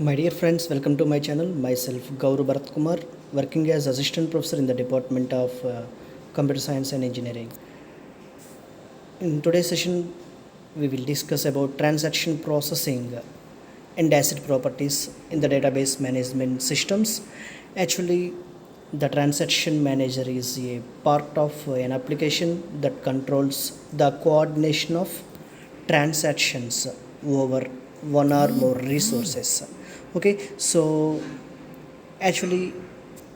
My dear friends, welcome to my channel. Myself Gaurav Bharat Kumar, working as assistant professor in the Department of Computer Science and Engineering. In today's session, we will discuss about transaction processing and asset properties in the database management systems. Actually, the transaction manager is a part of an application that controls the coordination of transactions over one or more resources. Okay, so actually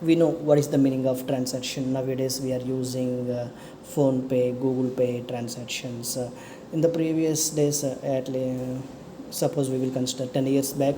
we know what is the meaning of transaction. Nowadays we are using phone pay, google pay transactions. In the previous days, suppose we will consider 10 years back,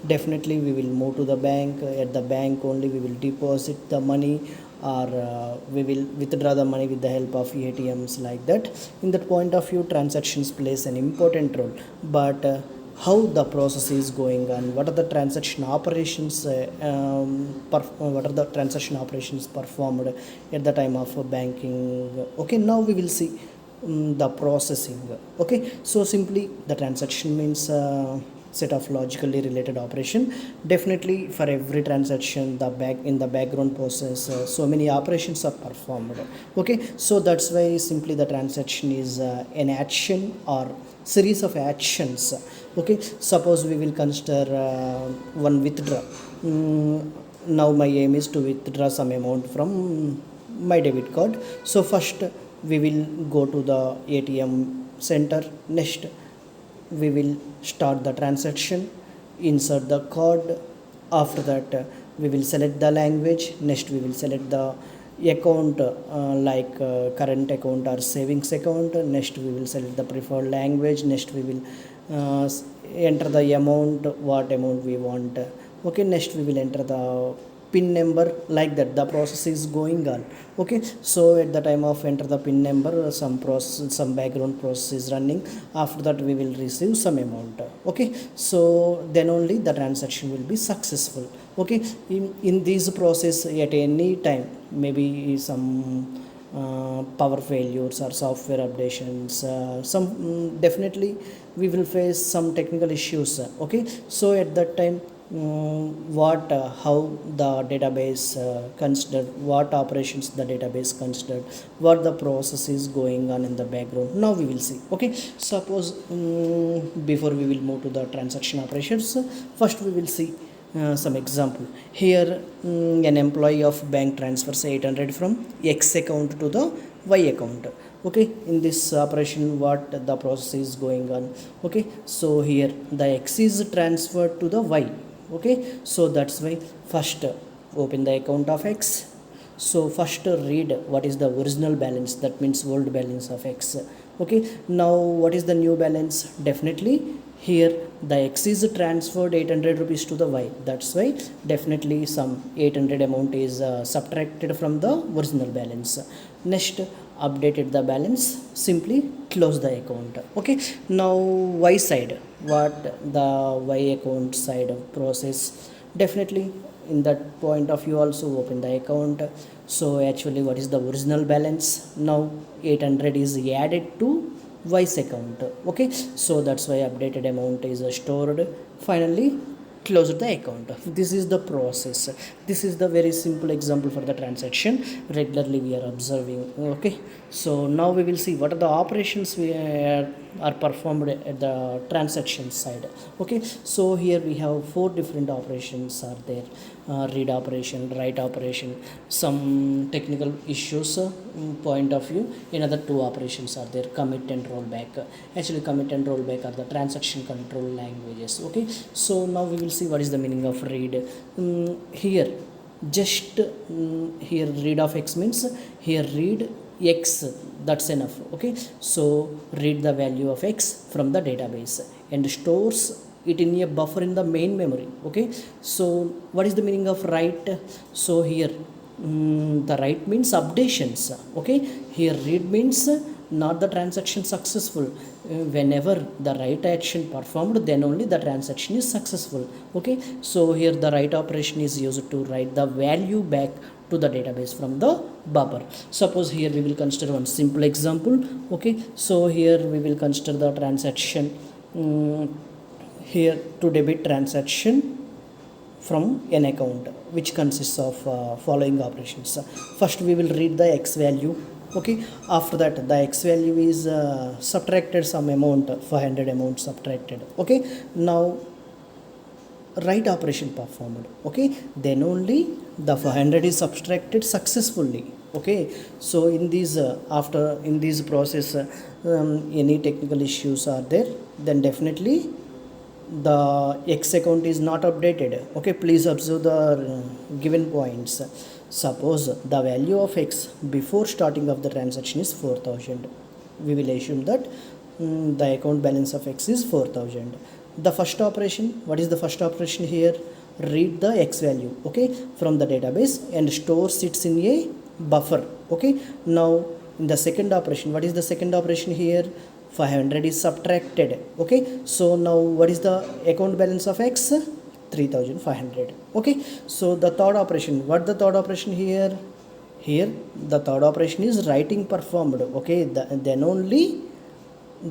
definitely we will move to the bank. At the bank only we will deposit the money, or we will withdraw the money with the help of ATMs, like that. In that point of view, transactions plays an important role. But how the process is going on, what are the transaction operations what are the transaction operations performed at the time of banking. Okay, now we will see the processing. Okay, so simply the transaction means set of logically related operation. Definitely for every transaction, the back in the background process, so many operations are performed. Okay, so that's why simply the transaction is an action or series of actions. Okay, suppose we will consider one withdraw. Now my aim is to withdraw some amount from my debit card. So first we will go to the ATM center. Next we will start the transaction, insert the card. After that we will select the language. Next we will select the account, like current account or savings account. Next we will select the preferred language. Next we will enter the amount, what amount we want. Okay, next we will enter the pin number, like that the process is going on. Okay, so at the time of enter the pin number, some background process is running. After that we will receive some amount. Okay, so then only the transaction will be successful. Okay, in this process, at any time, maybe some power failures or software updations, definitely we will face some technical issues. Okay, so at that time, what how the database considered, what operations the database considered, what the process is going on in the background, now we will see. Okay, suppose before we will move to the transaction operations, first we will see some example. Here an employee of bank transfers 800 from X account to the Y account. Okay, in this operation, what the process is going on. Okay, so here the X is transferred to the Y. Okay, so that's why first open the account of X. So first read what is the original balance, that means old balance of X. Okay, now what is the new balance? Definitely here the X is transferred 800 rupees to the Y. That's why definitely some 800 amount is subtracted from the original balance. Next, updated the balance, simply close the account. Okay, now Y side, what the Y account side of process, definitely in that point of view also open the account. So actually what is the original balance? Now 800 is added to Y's account. Okay, so that's why updated amount is stored. Finally close the account. This is the process. This is the very simple example for the transaction regularly we are observing. Okay, so now we will see what are the operations we are performed at the transaction side. Okay, so here we have 4 different operations are there. Read operation, write operation, some technical issues point of view, another 2 operations are there, commit and rollback. Actually commit and rollback are the transaction control languages. Okay, so now we will see what is the meaning of read. Here just here read of X means here read X, that's enough. Okay, so read the value of X from the database and stores it in a buffer in the main memory. Okay, so what is the meaning of write? So here the write means updations. Okay, here read means not the transaction successful. Whenever the write action performed, then only the transaction is successful. Okay, so here the write operation is used to write the value back to the database from the buffer. Suppose here we will consider one simple example. Okay, so here we will consider the transaction here to debit transaction from an account which consists of following operations. First we will read the x value. Okay, after that the x value is subtracted some amount, 500 amount subtracted. Okay, now right operation performed. Okay, then only the 500 is subtracted successfully. Okay, so in these after in this process any technical issues are there, then definitely the x account is not updated. Okay, please observe the given points. Suppose the value of x before starting of the transaction is 4000. We will assume that the account balance of x is 4000. The first operation, what is the first operation here? Read the x value, okay, from the database and stores it in a buffer. Okay, now in the second operation, what is the second operation here? 500 is subtracted. Okay, so now what is the account balance of x? 3500. Okay, so the third operation, what the third operation here? Here the third operation is writing performed. Okay, then only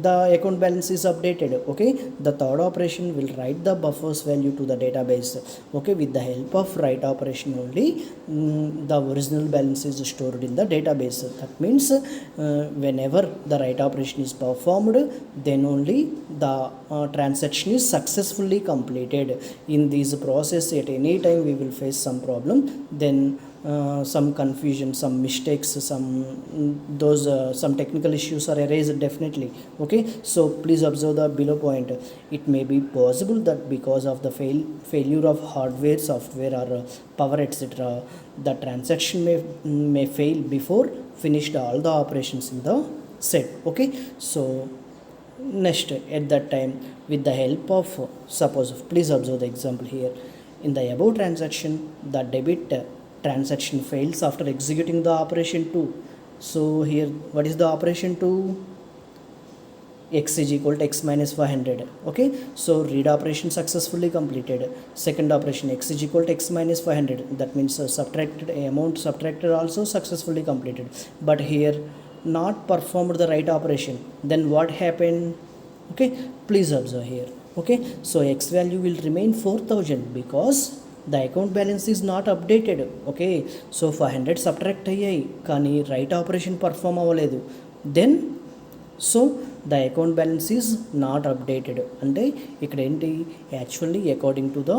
the account balance is updated. Okay, the third operation will write the buffers value to the database. Okay, with the help of write operation only the original balance is stored in the database. That means whenever the write operation is performed, then only the transaction is successfully completed. In this process at any time we will face some problem, then some confusion, some mistakes, some technical issues are erased definitely. Okay, so please observe the below point. It may be possible that because of the failure of hardware, software or power etc., the transaction may fail before finished all the operations in the set. Okay, so next at that time with the help of suppose, please observe the example here. In the above transaction, the debit transaction fails after executing the operation 2. So here what is the operation 2? X is equal to x minus 500. Okay, so read operation successfully completed. Second operation, x is equal to x minus 500. That means subtracted amount subtracted also successfully completed. But here not performed the right operation. Then what happened? Okay, please observe here. Okay, so x value will remain 4000 because the account balance is not updated. Okay, so 500 subtract అయ్యాయి కానీ right operation perform అవ్వలేదు. Then so the account balance is not updated. అంటే ఇక్కడ ఏంటి, actually according to the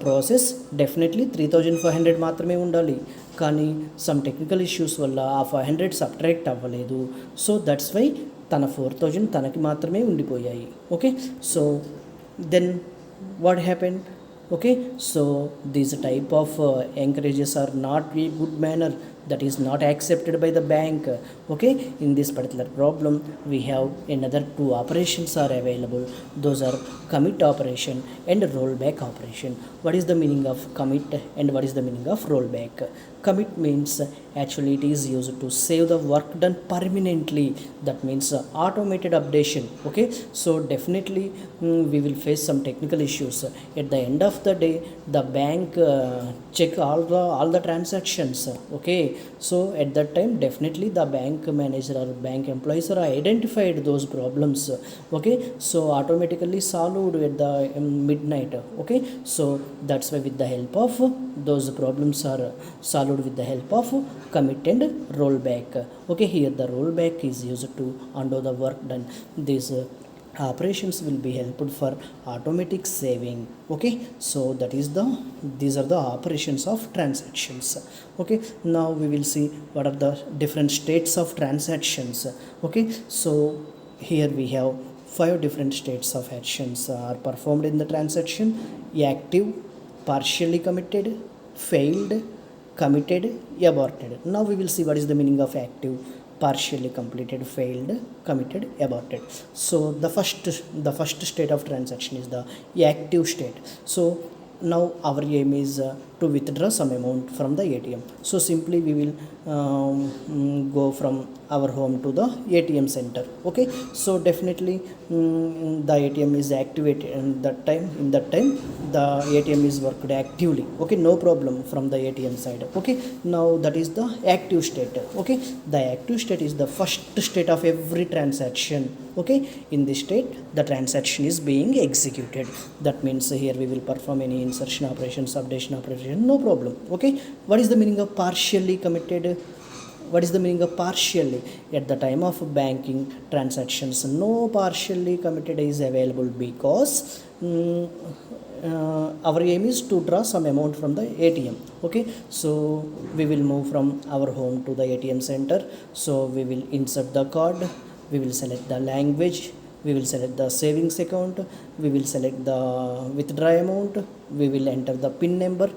process definitely 3500 మాత్రమే ఉండాలి, కానీ some technical issues వల్ల ఆ 500 సబ్ట్రాక్ట్ అవ్వలేదు. సో దట్స్ వై తన 4000 తనకి మాత్రమే ఉండిపోయాయి. Okay, so then what happen? Okay, so these type of encourages are not a good manner, that is not accepted by the bank. Okay, in this particular problem we have another two operations are available. Those are commit operation and rollback operation. What is the meaning of commit and what is the meaning of rollback? Commit means actually it is used to save the work done permanently. That means automated updation. Okay, so definitely we will face some technical issues. At the end of the day the bank check all the transactions. Okay, so at that time definitely the bank manager or bank employees are identified those problems. Okay, so automatically solved at the midnight. Okay, so that's why with the help of those problems are solved with the help of commit and rollback. Okay, here the rollback is used to undo the work done. These operations will be helpful for automatic saving. Okay, so these are the operations of transactions. Okay, now we will see what are the different states of transactions. Okay, so here we have 5 different states of actions are performed in the transaction: active, partially committed, failed, committed, aborted. Now we will see what is the meaning of active, partially completed, failed, committed, aborted. So the first state of transaction is the active state. So now our aim is to withdraw some amount from the ATM. So simply we will go from our home to the ATM center. Okay, so definitely the ATM is activated and in that time the ATM is worked actively. Okay, no problem from the ATM side. Okay, now that is the active state. Okay, the active state is the first state of every transaction. Okay, in this state the transaction is being executed. That means here we will perform any insertion operations, updation operation, no problem. Okay, what is the meaning of partially committed? What is the meaning of partially? At the time of banking transactions, no partially committed is available because our aim is to draw some amount from the ATM. Okay, so we will move from our home to the ATM center. So we will insert the card, we will select the language, we will select the savings account, we will select the withdraw amount, we will enter the PIN number.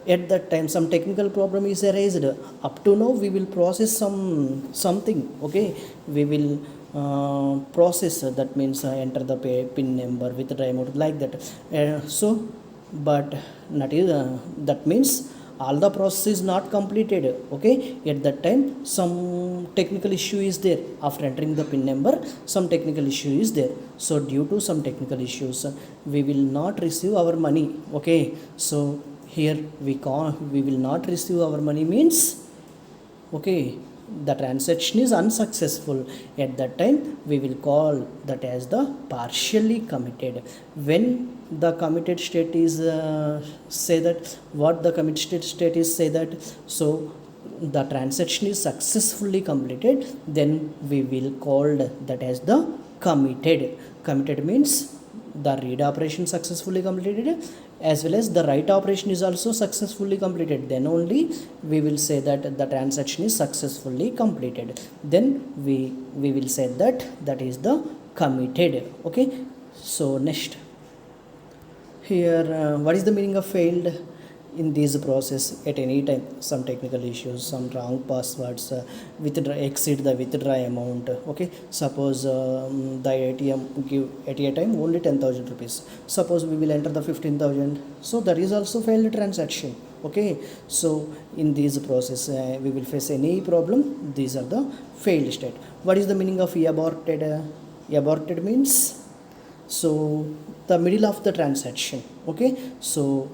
At that time some technical problem is raised. Up to now we will process something. Okay, we will process, that means enter the PIN number, withdraw amount, like that. So but not is, that means all the process is not completed. Okay, at that time some technical issue is there. After entering the PIN number some technical issue is there. So due to some technical issues we will not receive our money. Okay, so here we will not receive our money means, okay, the transaction is unsuccessful. At that time we will call that as the partially committed. When the committed state is say that, what the committed state is say that, so the transaction is successfully completed, then we will call that as the committed. Committed means the read operation successfully completed as well as the write operation is also successfully completed. Then only we will say that the transaction is successfully completed. Then we will say that is the committed. Okay, so next here what is the meaning of failed? In this process at any time some technical issues, some wrong passwords, exceed the withdraw amount. Okay, suppose the ATM give at a time only 10,000 rupees, suppose we will enter the 15,000, so that is also failed transaction. Okay, so in this process we will face any problem. These are the failed state. What is the meaning of aborted? Aborted means so the middle of the transaction. Okay, so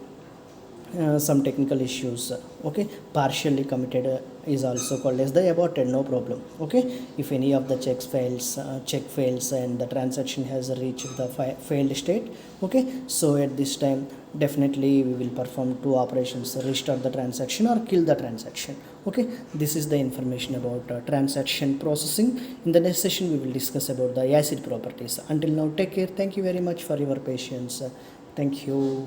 some technical issues. Okay, partially committed is also called as the aborted, no problem. Okay, if any of the check fails and the transaction has reached the failed state. Okay, so at this time definitely we will perform two operations: restart the transaction or kill the transaction. Okay, this is the information about transaction processing. In the next session we will discuss about the ACID properties. Until now, take care. Thank you very much for your patience. Thank you.